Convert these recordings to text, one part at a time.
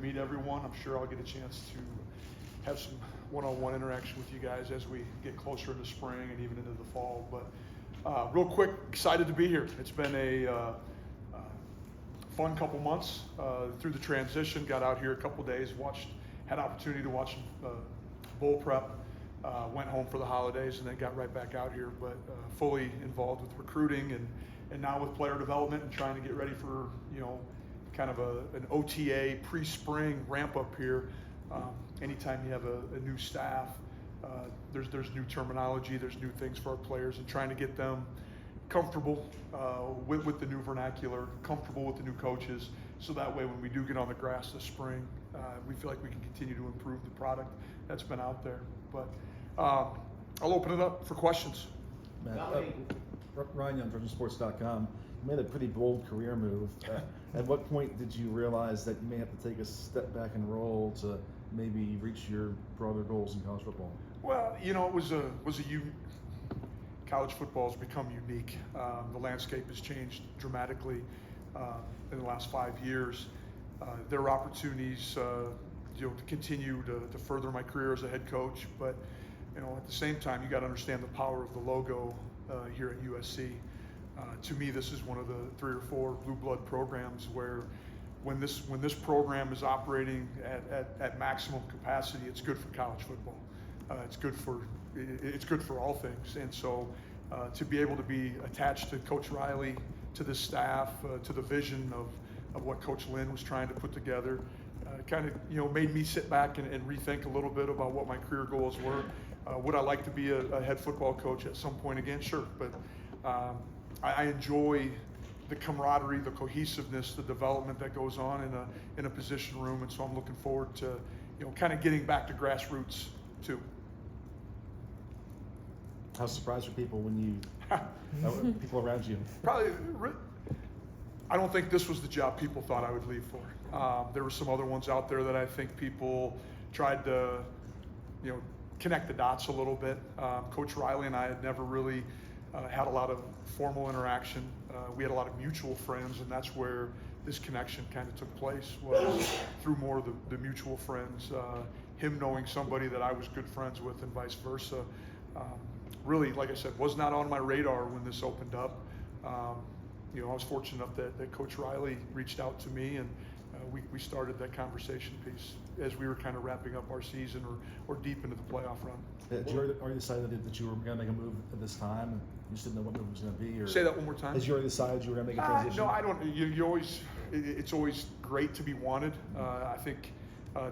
meet everyone. I'm sure I'll get a chance to have some one-on-one interaction with you guys as we get closer into spring and even into the fall. But real quick, excited to be here. It's been a fun couple months through the transition. Got out here a couple days, had opportunity to watch bowl prep. Went home for the holidays and then got right back out here, but fully involved with recruiting and now with player development and trying to get ready for, kind of an OTA pre-spring ramp up here. Anytime you have a new staff, there's new terminology, there's new things for our players, and trying to get them comfortable with the new vernacular, comfortable with the new coaches, so that way when we do get on the grass this spring, we feel like we can continue to improve the product that's been out there. But I'll open it up for questions. Matt, Ryan Young, TrojanSports.com, made a pretty bold career move. At what point did you realize that you may have to take a step back and roll to maybe reach your broader goals in college football? Well, college football has become unique. The landscape has changed dramatically in the last 5 years. There are opportunities, to continue to further my career as a head coach, but at the same time, you got to understand the power of the logo here at USC. To me, this is one of the 3 or 4 blue blood programs where, when this program is operating at maximum capacity, it's good for college football. It's good for all things, and so to be able to be attached to Coach Riley, to the staff, to the vision of what Coach Lynn was trying to put together, kind of made me sit back and rethink a little bit about what my career goals were. Would I like to be a head football coach at some point again? Sure, but I enjoy the camaraderie, the cohesiveness, the development that goes on in a position room, and so I'm looking forward to kind of getting back to grassroots too. How surprised were people when people around you? Probably, I don't think this was the job people thought I would leave for. There were some other ones out there that I think people tried to, connect the dots a little bit. Coach Riley and I had never really had a lot of formal interaction. We had a lot of mutual friends, and that's where this connection kind of took place, was through more of the mutual friends. Him knowing somebody that I was good friends with and vice versa. Really, like I said, was not on my radar when this opened up. I was fortunate enough that Coach Riley reached out to me, and we started that conversation piece as we were kind of wrapping up our season or deep into the playoff run. Did you already decide that you were going to make a move at this time? You just didn't know what move it was going to be? Or say that one more time. Has you already decided you were going to make a transition? No, I don't. You always. It's always great to be wanted. I think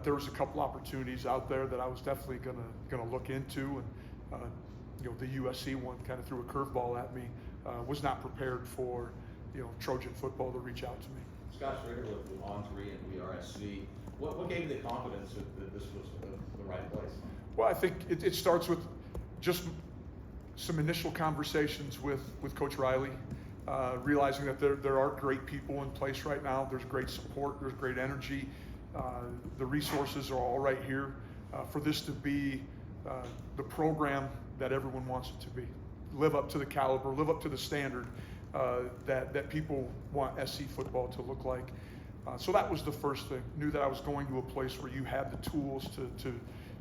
there was a couple opportunities out there that I was definitely going to look into, and the USC one kind of threw a curveball at me. Was not prepared for Trojan football to reach out to me. Scott Schrader with On3 and WRSC. What gave you the confidence that this was the right place? Well, I think it starts with just some initial conversations with Coach Riley, realizing that there are great people in place right now. There's great support. There's great energy. The resources are all right here for this to be the program that everyone wants it to be. Live up to the caliber, live up to the standard that people want SC football to look like. So that was the first thing. Knew that I was going to a place where you had the tools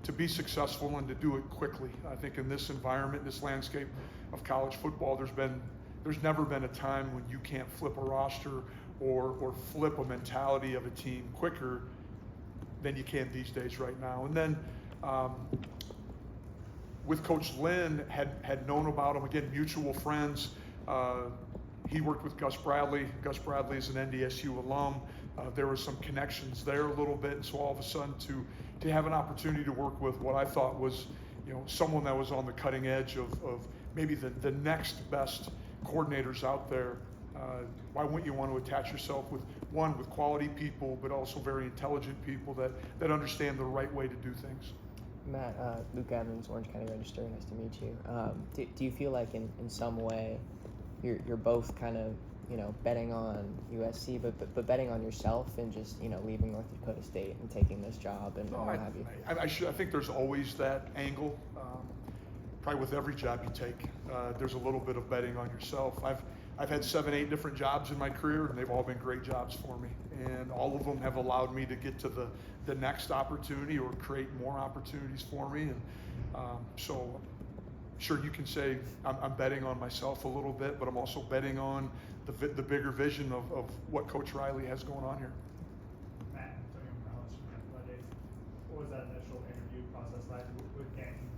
to be successful and to do it quickly. I think in this environment, this landscape of college football, there's never been a time when you can't flip a roster or flip a mentality of a team quicker than you can these days right now. And then with Coach Lynn, had known about him, again, mutual friends. He worked with Gus Bradley. Gus Bradley is an NDSU alum. There were some connections there a little bit, and so all of a sudden to have an opportunity to work with what I thought was, someone that was on the cutting edge of maybe the next best coordinators out there. Why wouldn't you want to attach yourself with quality people, but also very intelligent people that understand the right way to do things? Matt, Luke Evans, Orange County Register. Nice to meet you. Do you feel like in some way you're both kind of betting on USC, but betting on yourself and just leaving North Dakota State and taking this job and what have you? I think there's always that angle. Probably with every job you take, there's a little bit of betting on yourself. I've had 7, 8 different jobs in my career, and they've all been great jobs for me. And all of them have allowed me to get to the next opportunity or create more opportunities for me. And so sure, you can say I'm betting on myself a little bit, but I'm also betting on the bigger vision of what Coach Riley has going on here. Matt, what was that initial interview process like with Canton,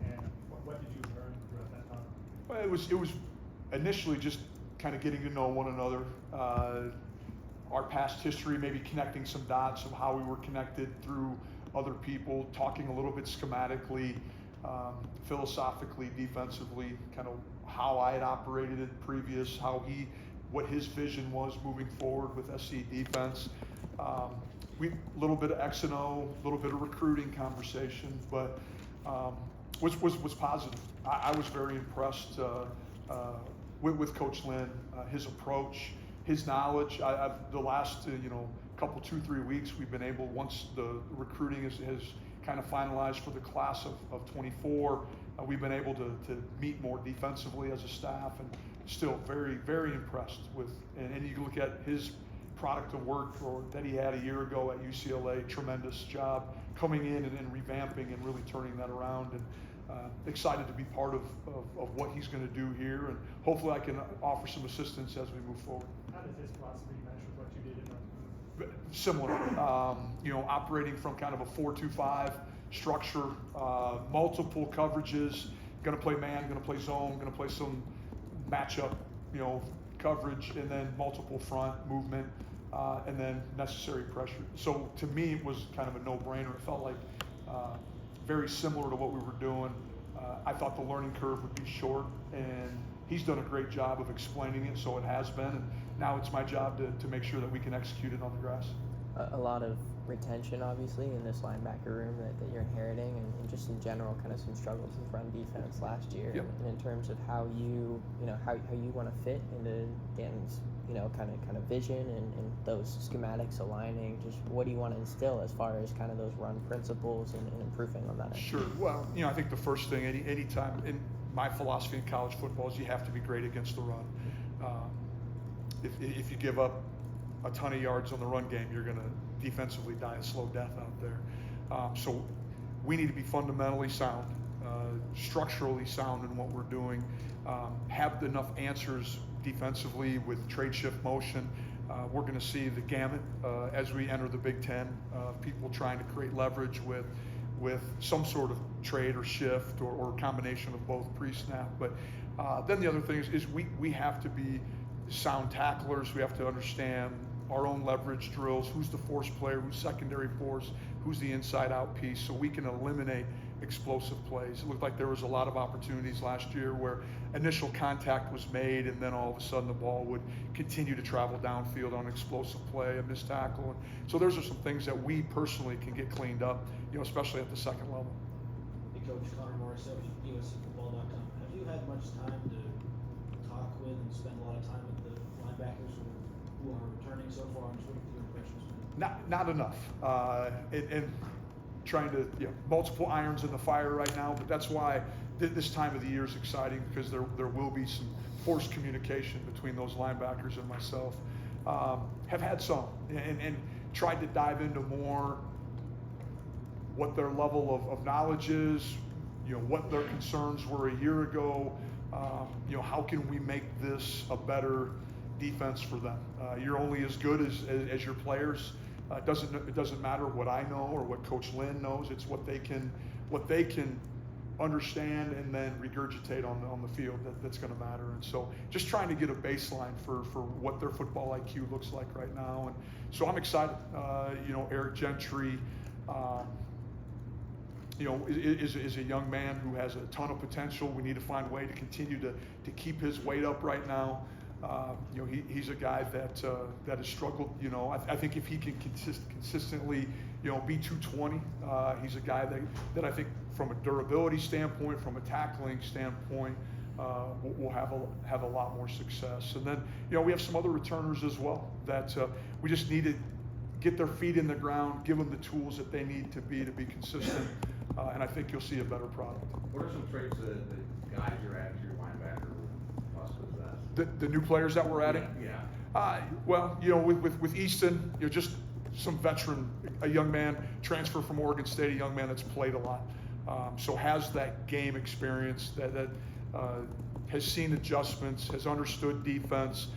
and what did you learn throughout that time? Well, it was initially just kind of getting to know one another, our past history, maybe connecting some dots of how we were connected through other people, talking a little bit schematically, philosophically, defensively, kind of how I had operated it previous, what his vision was moving forward with SC defense. We little bit of X and O, a little bit of recruiting conversation, but was positive. I was very impressed with Coach Lynn, his approach, his knowledge. The last couple 2-3 weeks, we've been able, once the recruiting has kind of finalized for the class of 24, we've been able to meet more defensively as a staff, and still very, very impressed with. And you look at his product of work that he had a year ago at UCLA, tremendous job coming in and revamping and really turning that around. And excited to be part of what he's going to do here, and hopefully I can offer some assistance as we move forward. How does his philosophy mesh with what you did in North? Similar, operating from kind of a 4-2-5 structure, multiple coverages, going to play man, going to play zone, going to play some matchup, coverage, and then multiple front movement, and then necessary pressure. So to me, it was kind of a no-brainer. It felt like very similar to what we were doing. I thought the learning curve would be short, and he's done a great job of explaining it, so it has been. And now it's my job to make sure that we can execute it on the grass. A lot of retention, obviously, in this linebacker room that you're inheriting, and just in general, kind of some struggles with run defense last year. Yep. And in terms of how you want to fit into Dan's, kind of vision and those schematics aligning. Just what do you want to instill as far as kind of those run principles and improving on that? Sure. Well, I think the first thing, any time in my philosophy in college football is you have to be great against the run. If you give up a ton of yards on the run game, you're going to defensively die a slow death out there. So we need to be fundamentally sound, structurally sound in what we're doing, have enough answers defensively with trade shift motion. We're going to see the gamut as we enter the Big Ten, people trying to create leverage with some sort of trade or shift or combination of both pre-snap. But then the other thing is we have to be sound tacklers. We have to understand our own leverage drills, who's the force player, who's secondary force, who's the inside out piece, so we can eliminate explosive plays. It looked like there was a lot of opportunities last year where initial contact was made, and then all of a sudden the ball would continue to travel downfield on an explosive play, a missed tackle. And so those are some things that we personally can get cleaned up, especially at the second level. Hey, Coach Connor Morris, USCFootball.com. Have you had much time to talk with and spend a lot of time with the linebackers who are returning so far? I'm just wondering your impressions. Not enough, and trying to multiple irons in the fire right now. But that's why this time of the year is exciting, because there will be some forced communication between those linebackers and myself. Have had some and tried to dive into more what their level of knowledge is, what their concerns were a year ago. How can we make this a better defense for them? You're only as good as your players. It doesn't matter what I know or what Coach Lynn knows. It's what they can understand and then regurgitate on the field that's going to matter. And so just trying to get a baseline for what their football IQ looks like right now. And so I'm excited. Eric Gentry, is a young man who has a ton of potential. We need to find a way to continue to keep his weight up right now. He's a guy that has struggled. I think if he can consistently, be 220, he's a guy that I think from a durability standpoint, from a tackling standpoint, will have a lot more success. And then, we have some other returners as well that we just need to get their feet in the ground, give them the tools that they need to be consistent, and I think you'll see a better product. What are some traits that guide your linebacker process? the new players that we're adding. Yeah. Well, with Easton, just some veteran, a young man, transfer from Oregon State, a young man that's played a lot, so has that game experience, that has seen adjustments, has understood defense,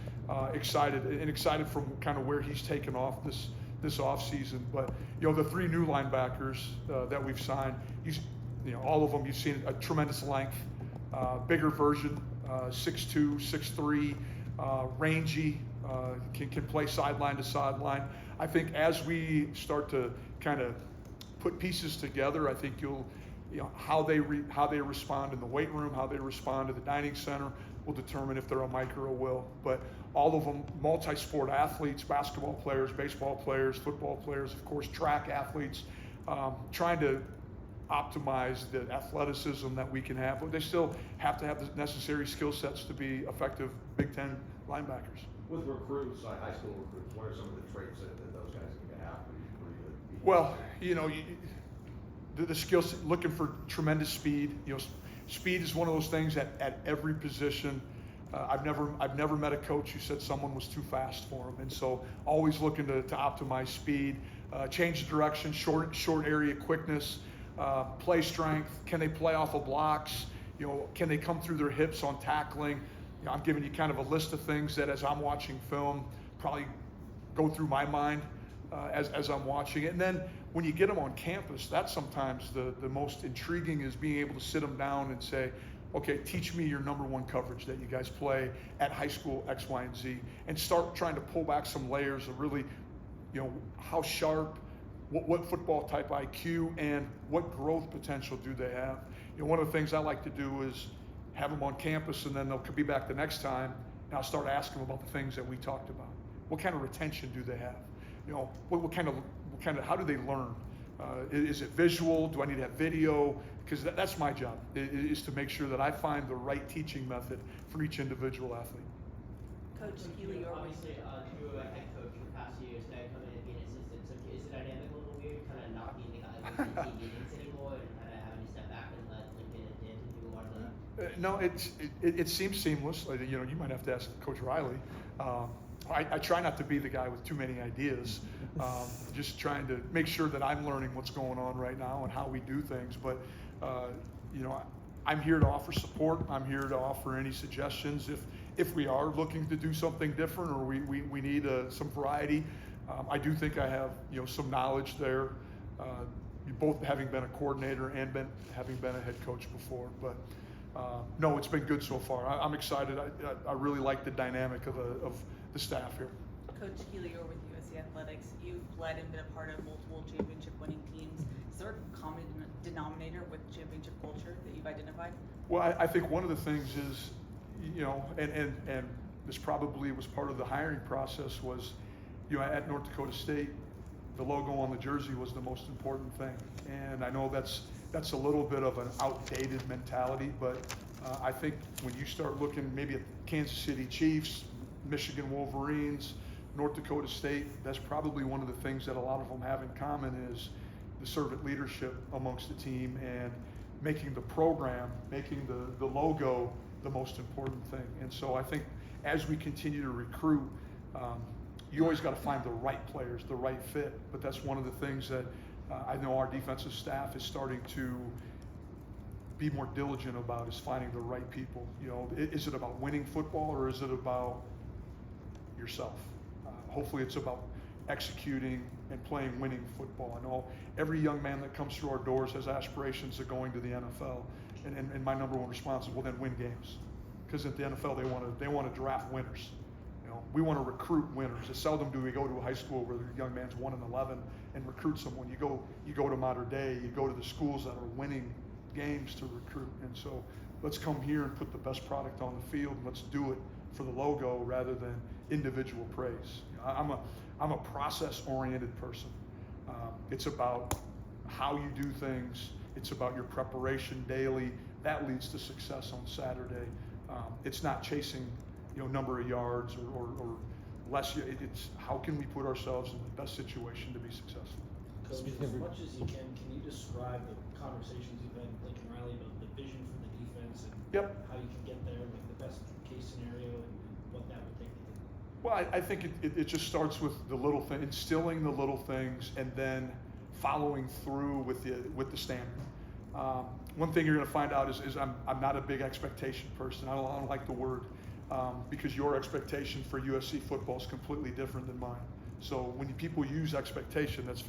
excited from kind of where he's taken off this offseason. But the 3 new linebackers that we've signed, all of them, you've seen a tremendous length, bigger version, 6'2", 6'3", rangy, can play sideline to sideline. I think as we start to kind of put pieces together, I think how they respond in the weight room, how they respond to the dining center will determine if they're a Mike or a Will. But all of them multi-sport athletes, basketball players, baseball players, football players, of course, track athletes, trying to optimize the athleticism that we can have, but they still have to have the necessary skill sets to be effective Big Ten linebackers. With recruits, like high school recruits, what are some of the traits that those guys need to have for you to be? Well, the skills, looking for tremendous speed. Speed is one of those things at every position. I've never met a coach who said someone was too fast for him, and so always looking to optimize speed, change the direction, short area quickness, play strength. Can they play off of blocks? Can they come through their hips on tackling? I'm giving you kind of a list of things that, as I'm watching film, probably go through my mind as I'm watching it. And then when you get them on campus, that's sometimes the most intriguing, is being able to sit them down and say, okay, teach me your number 1 coverage that you guys play at high school X, Y, and Z, and start trying to pull back some layers of really, how sharp, what football type IQ, and what growth potential do they have. One of the things I like to do is have them on campus, and then they'll be back the next time, and I'll start asking them about the things that we talked about. What kind of retention do they have? What kind of, how do they learn? Is it visual? Do I need to have video? Because that's my job, is to make sure that I find the right teaching method for each individual athlete. Coach Keeley, obviously, you were a head coach for the past few years, now coming and being an assistant. So is the dynamic a little weird, kind of not being the guy with the team meetings anymore, and kind of having to step back and let Lincoln and Dan do a lot of that? No, it seems seamless. You might have to ask Coach Riley. I try not to be the guy with too many ideas. Just trying to make sure that I'm learning what's going on right now and how we do things. But I'm here to offer support. I'm here to offer any suggestions if we are looking to do something different, or we need some variety. I do think I have some knowledge there, both having been a coordinator and having been a head coach before. But no, it's been good so far. I'm excited. I really like the dynamic of the staff here. Coach Keeley, you're with USC Athletics. You've led and been a part of multiple championship-winning teams. Is there a common denominator with championship culture that you've identified? Well, I think one of the things is, and this probably was part of the hiring process, was, at North Dakota State, the logo on the jersey was the most important thing. And I know that's a little bit of an outdated mentality, but I think when you start looking maybe at Kansas City Chiefs, Michigan Wolverines, North Dakota State, that's probably one of the things that a lot of them have in common, is the servant leadership amongst the team and making the program, making the logo the most important thing. And so I think as we continue to recruit, you always got to find the right players, the right fit. But that's one of the things that I know our defensive staff is starting to be more diligent about, is finding the right people. Is it about winning football, or is it about yourself? Hopefully it's about executing and playing winning football. I know every young man that comes through our doors has aspirations of going to the NFL, and my number 1 response is, well, then win games, because at the NFL they want to draft winners. We want to recruit winners. It's seldom do we go to a high school where the young man's 1-11 and recruit someone. You go to modern day, you go to the schools that are winning games to recruit. And so let's come here and put the best product on the field, and let's do it for the logo rather than individual praise. I'm a process-oriented person. It's about how you do things. It's about your preparation daily. That leads to success on Saturday. It's not chasing number of yards or less. It's how can we put ourselves in the best situation to be successful. Coach, as much as you can you describe the conversations you've had with Lincoln Riley about the vision for the defense and Yep. how you can get there, like the best case scenario, and what that would take to get there? Well, I think it just starts with the little thing, instilling the little things, and then following through with the standard. One thing you're going to find out is I'm not a big expectation person. I don't like the word because your expectation for USC football is completely different than mine. So when people use expectation, that's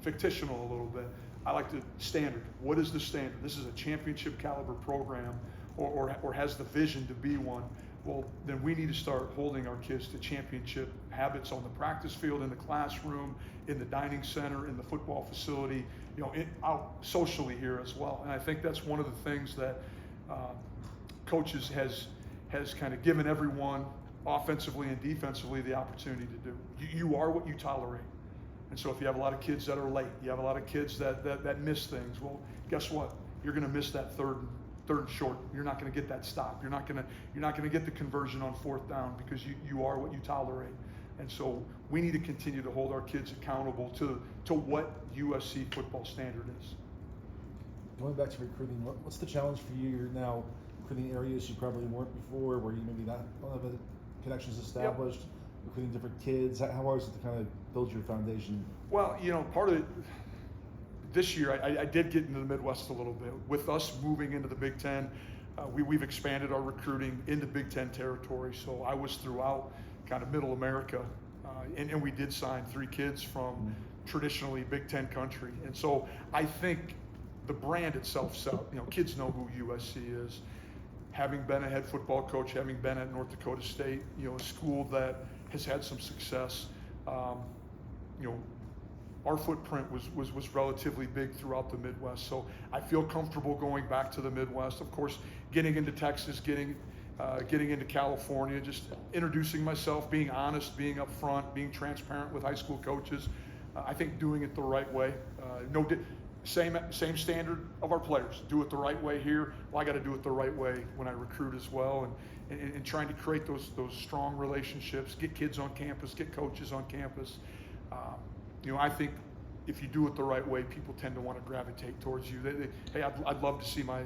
fictional a little bit. I like the standard. What is the standard? This is a championship caliber program, or has the vision to be one. Well, then we need to start holding our kids to championship habits on the practice field, in the classroom, in the dining center, in the football facility, out socially here as well. And I think that's one of the things that coaches has kind of given everyone, offensively and defensively, the opportunity to do. You are what you tolerate. And so if you have a lot of kids that are late, you have a lot of kids that miss things, well, guess what? You're going to miss that third and short. You're not going to get that stop. You're not going to get the conversion on fourth down because you are what you tolerate. And so we need to continue to hold our kids accountable to what USC football standard is. Going back to recruiting, what's the challenge for you? You're now recruiting areas you probably weren't before, where you maybe not have connections established, recruiting different kids. How hard is it to kind of build your foundation? Well, part of it, this year I did get into the Midwest a little bit. With us moving into the Big Ten, we've expanded our recruiting into Big Ten territory. So I was throughout kind of Middle America, and we did sign 3 kids from traditionally Big Ten country. And so I think the brand itself, kids know who USC is. Having been a head football coach, having been at North Dakota State, a school that has had some success, our footprint was relatively big throughout the Midwest. So I feel comfortable going back to the Midwest. Of course, getting into Texas, getting into California, just introducing myself, being honest, being upfront, being transparent with high school coaches. I think doing it the right way. Same standard of our players. Do it the right way here. Well, I got to do it the right way when I recruit as well, and trying to create those strong relationships, get kids on campus, get coaches on campus. I think if you do it the right way, people tend to want to gravitate towards you. Hey, I'd love to see my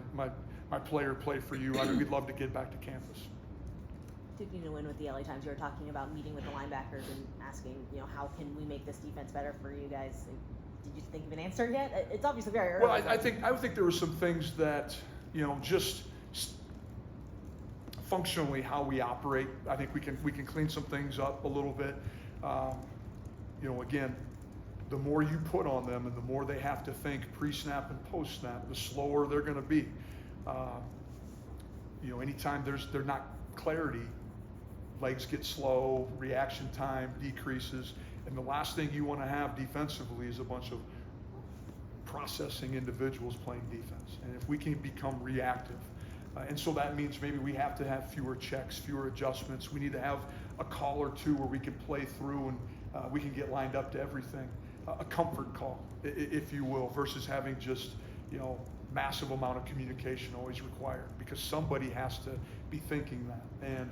player play for you. We'd love to get back to campus. Tiffany to win with the LA Times, you were talking about meeting with the linebackers and asking, how can we make this defense better for you guys? Did you think of an answer yet? It's obviously very early. Well, I think there were some things that, just functionally how we operate. I think we can clean some things up a little bit. Again, the more you put on them and the more they have to think pre-snap and post-snap, the slower they're going to be. Anytime there's not clarity, legs get slow, reaction time decreases, and the last thing you want to have defensively is a bunch of processing individuals playing defense. And if we can become reactive, and so that means maybe we have to have fewer checks, fewer adjustments. We need to have a call or two where we can play through and we can get lined up to everything. A comfort call, if you will, versus having just, massive amount of communication always required, because somebody has to be thinking that. And,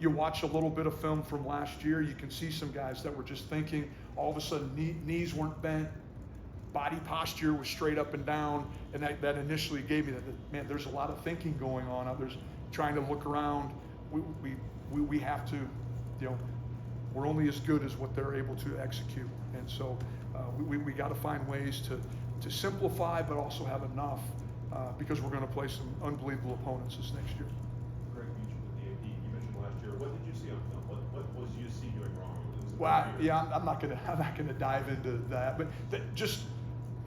you watch a little bit of film from last year, you can see some guys that were just thinking, all of a sudden knees weren't bent, body posture was straight up and down, and that initially gave me that, man, there's a lot of thinking going on. Others trying to look around. We have to, we're only as good as what they're able to execute. And so we got to find ways to simplify, but also have enough because we're going to play some unbelievable opponents this next year. Greg Beach with the AP, you mentioned last year. What did you see on film? What was USC doing wrong? Well, I'm not gonna dive into that, but just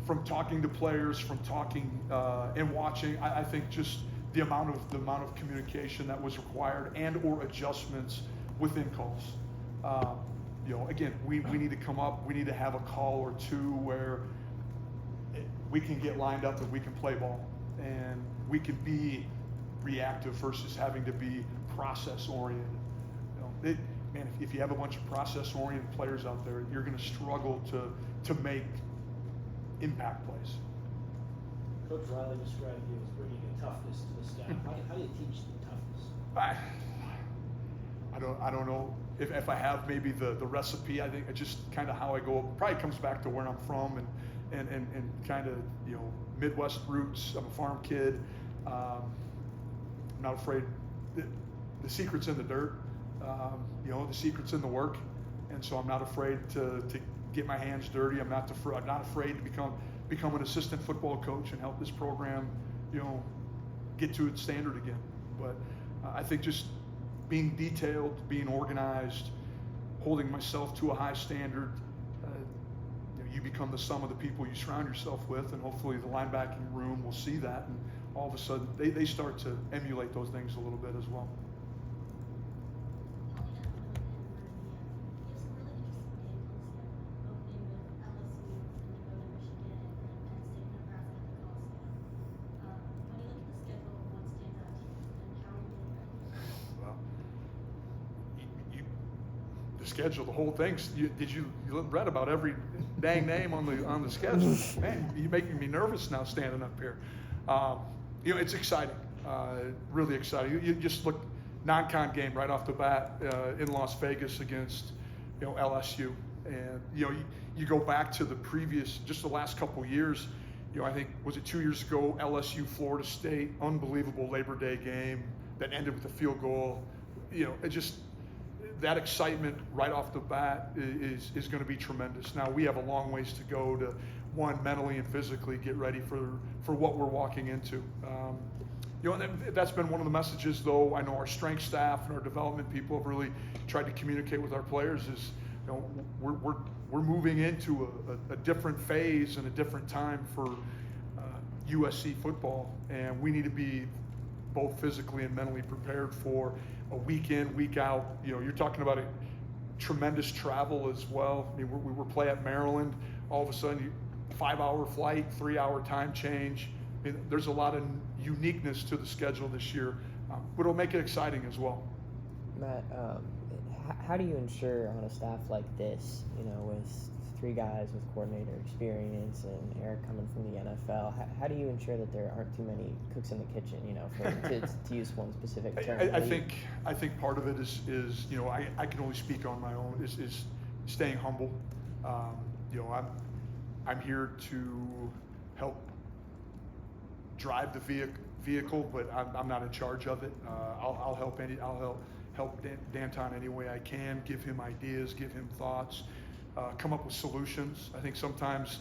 from talking to players, from talking and watching, I think just the amount of communication that was required and or adjustments within calls. Again, we need to come up. We need to have a call or two where we can get lined up and we can play ball, and we can be reactive versus having to be process oriented. Man, if you have a bunch of process oriented players out there, you're going to struggle to make impact plays. Coach Riley described you as bringing a toughness to the staff. How do you teach the toughness? I don't know if I have maybe the recipe. I think it's just kind of how I go. Probably comes back to where I'm from and kind of Midwest roots. I'm a farm kid. I'm not afraid. the secret's in the dirt. The secret's in the work, and so I'm not afraid to get my hands dirty. I'm not afraid to become an assistant football coach and help this program, get to its standard again. But I think just being detailed, being organized, holding myself to a high standard, you become the sum of the people you surround yourself with, and hopefully the linebacking room will see that, and all of a sudden they start to emulate those things a little bit as well. Schedule, the whole thing. You read about every dang name on the schedule? Man, you're making me nervous now standing up here. It's exciting, really exciting. You just look, non-con game right off the bat in Las Vegas against LSU, and you go back to the previous, just the last couple of years. I think, was it 2 years ago, LSU Florida State, unbelievable Labor Day game that ended with a field goal. It just, that excitement right off the bat is going to be tremendous. Now we have a long ways to go to, one, mentally and physically get ready for what we're walking into. That's been one of the messages, though. I know our strength staff and our development people have really tried to communicate with our players is, we're moving into a different phase and a different time for USC football, and we need to be both physically and mentally prepared for a week in, week out. You're talking about a tremendous travel as well. I mean, we were play at Maryland. All of a sudden, 5-hour flight, 3-hour time change. I mean, there's a lot of uniqueness to the schedule this year, but it'll make it exciting as well. Matt, how do you ensure on a staff like this, with 3 guys with coordinator experience and Eric coming from the NFL, how do you ensure that there aren't too many cooks in the kitchen, to use one specific term? I think part of it is I can only speak on my own, is staying humble. I'm here to help drive the vehicle, but I'm not in charge of it. I'll help Danton any way I can, give him ideas, give him thoughts, come up with solutions. I think sometimes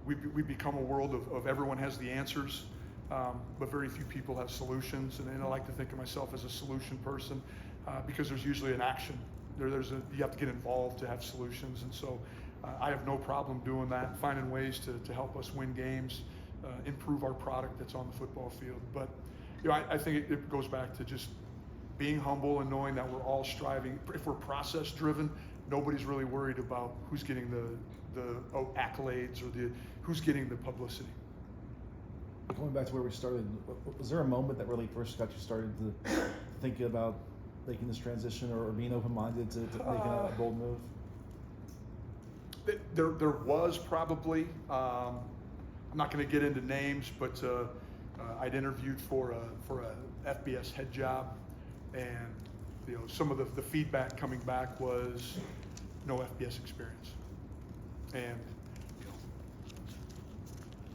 we become a world of everyone has the answers, but very few people have solutions. And I like to think of myself as a solution person because there's usually an action. You have to get involved to have solutions, and so I have no problem doing that, finding ways to help us win games, improve our product that's on the football field. But I think it goes back to just being humble and knowing that we're all striving. If we're process driven, nobody's really worried about who's getting the accolades or who's getting the publicity. Going back to where we started, was there a moment that really first got you started to think about making this transition or being open-minded to making a bold move? There was probably. I'm not going to get into names, but I'd interviewed for a FBS head job, and some of the feedback coming back was no FBS experience, and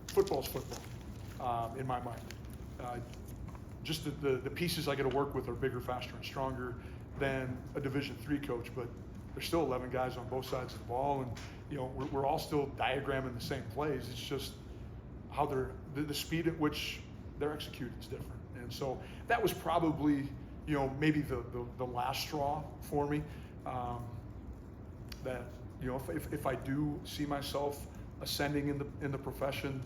football's football in my mind. Just the pieces I get to work with are bigger, faster, and stronger than a Division III coach, but there's still 11 guys on both sides of the ball, and we're all still diagramming the same plays. It's just how the speed at which they're executed is different. And so that was probably maybe the last straw for me, that if I do see myself ascending in the profession,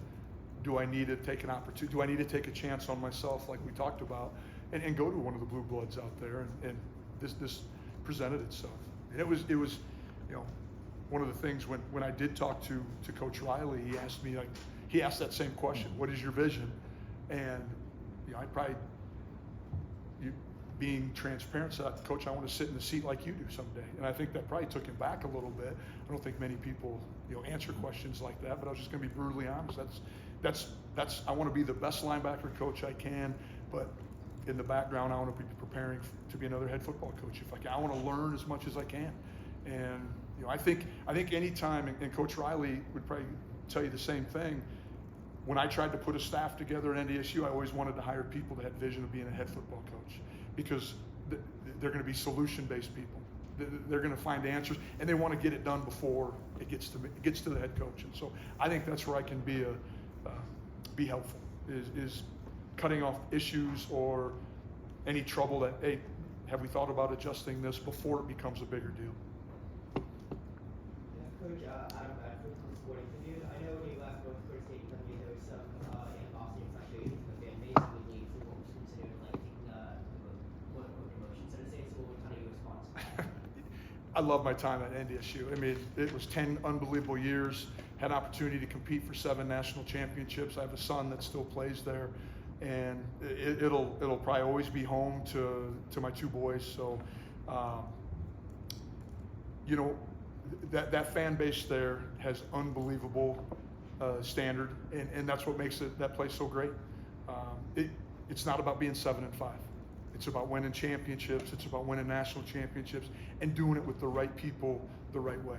do I need to take an opportunity? Do I need to take a chance on myself, like we talked about, and go to one of the blue bloods out there? And this presented itself. And it was one of the things when I did talk to Coach Riley, he asked that same question: what is your vision? And being transparent, said, Coach, I want to sit in the seat like you do someday. And I think that probably took him back a little bit. I don't think many people answer questions like that, but I was just going to be brutally honest. That's I want to be the best linebacker coach I can, but in the background, I want to be preparing to be another head football coach if I can. I want to learn as much as I can. And I think any time, and Coach Riley would probably tell you the same thing, when I tried to put a staff together at NDSU, I always wanted to hire people that had vision of being a head football coach, because they're going to be solution-based people. They're going to find answers, and they want to get it done before it gets to the head coach. And so I think that's where I can be helpful, is cutting off issues or any trouble that, hey, have we thought about adjusting this before it becomes a bigger deal? Yeah, Coach, Adam Bradford from Sporting Tribune. I know when you left North Dakota State, there was some animosity and frustration from the fan base with you for what was considered like taking quote unquote demotion, so to say. So what was kind of your response to that? I love my time at NDSU. I mean, it was 10 unbelievable years. Had an opportunity to compete for 7 national championships. I have a son that still plays there, and it'll probably always be home to my 2 boys. So, you know, that fan base there has unbelievable standard, and that's what makes that place so great. It's not about being 7-5. It's about winning championships. It's about winning national championships and doing it with the right people the right way.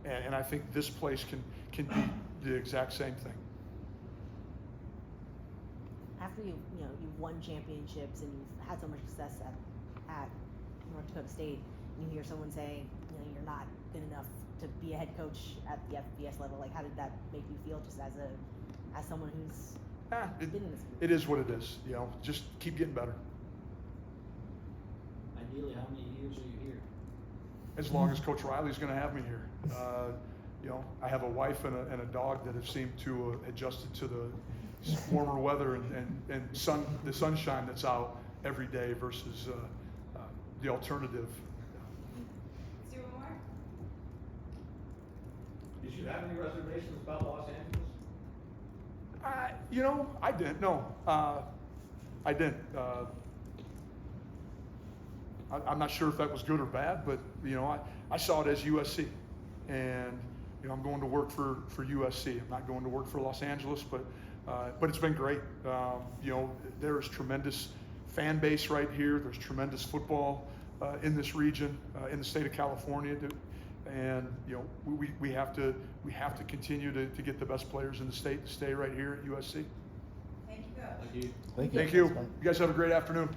And I think this place can be the exact same thing. After you've won championships and you've had so much success at North Dakota State, and you hear someone say, you're not good enough to be a head coach at the FBS level, like how did that make you feel, just as someone who's been in this? It is what it is. Just keep getting better. Ideally, how many years are you here? As long as Coach Riley's going to have me here. I have a wife and a dog that have seemed to adjusted to the warmer weather and the sunshine that's out every day versus the alternative. Let's do one more. Did you have any reservations about Los Angeles? I didn't. No, I didn't. I'm not sure if that was good or bad, but I saw it as USC, and I'm going to work for USC. I'm not going to work for Los Angeles, but it's been great. There is tremendous fan base right here. There's tremendous football in this region, in the state of California, and we have to continue to get the best players in the state to stay right here at USC. Thank you, Coach. Thank you. Thank you. Thank you. You guys have a great afternoon.